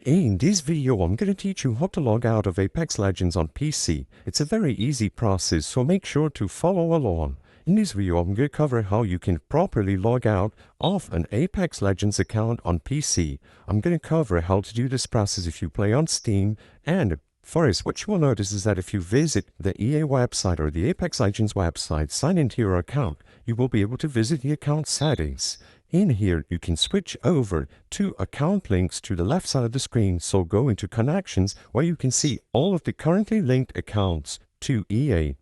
In this video, I'm going to teach you how to log out of Apex Legends on PC. It's a very easy process, so make sure to follow along. In this video, I'm going to cover how you can properly log out of an Apex Legends account on PC. I'm going to cover how to do this process if you play on Steam, and first, what you will notice is that if you visit the EA website or the Apex Legends website, sign into your account, you will be able to visit the account settings. In here, you can switch over to account links to the left side of the screen, so go into connections where you can see all of the currently linked accounts to EA.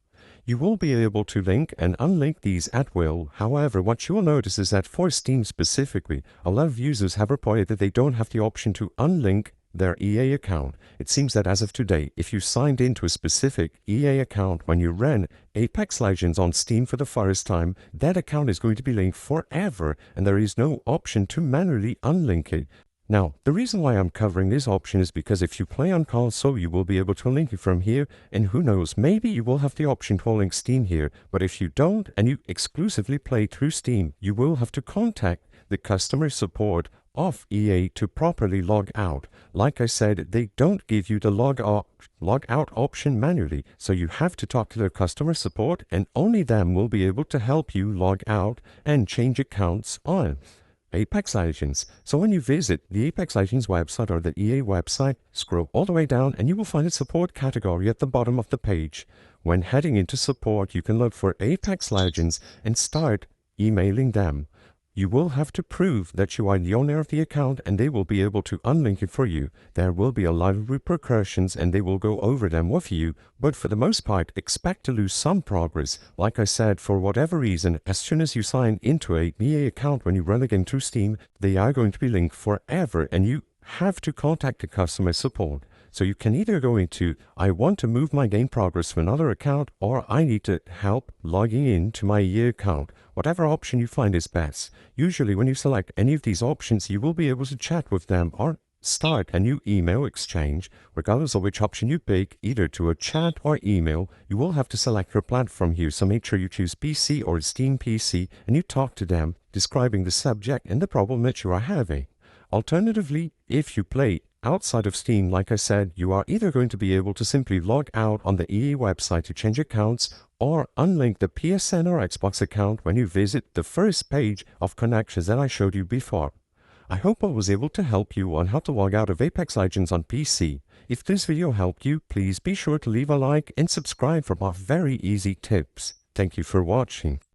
You will be able to link and unlink these at will. However, what you will notice is that for Steam specifically, a lot of users have reported that they don't have the option to unlink their EA account. It seems that as of today, if you signed into a specific EA account when you ran Apex Legends on Steam for the first time, that account is going to be linked forever, and there is no option to manually unlink it. Now, the reason why I'm covering this option is because if you play on console, you will be able to link it from here, and who knows, maybe you will have the option to link Steam here, but if you don't, and you exclusively play through Steam, you will have to contact the customer support of EA to properly log out. Like I said, they don't give you the log out option manually, so you have to talk to their customer support, and only them will be able to help you log out and change accounts on Apex Legends. So when you visit the Apex Legends website or the EA website, scroll all the way down and you will find a support category at the bottom of the page. When heading into support, you can look for Apex Legends and start emailing them. You will have to prove that you are the owner of the account, and they will be able to unlink it for you. There will be a lot of repercussions and they will go over them with you, but for the most part, expect to lose some progress. Like I said, for whatever reason, as soon as you sign into a EA account when you run a game through Steam, they are going to be linked forever, and you have to contact the customer support. So you can either go into, I want to move my game progress to another account, or I need to help logging in to my EA account. Whatever option you find is best. Usually when you select any of these options, you will be able to chat with them or start a new email exchange. Regardless of which option you pick, either to a chat or email, you will have to select your platform here. So make sure you choose PC or Steam PC and you talk to them, describing the subject and the problem that you are having. Alternatively, if you play outside of Steam, like I said, you are either going to be able to simply log out on the EA website to change accounts, or unlink the PSN or Xbox account when you visit the first page of connections that I showed you before. I hope I was able to help you on how to log out of Apex Legends on PC. If this video helped you, please be sure to leave a like and subscribe for more very easy tips. Thank you for watching.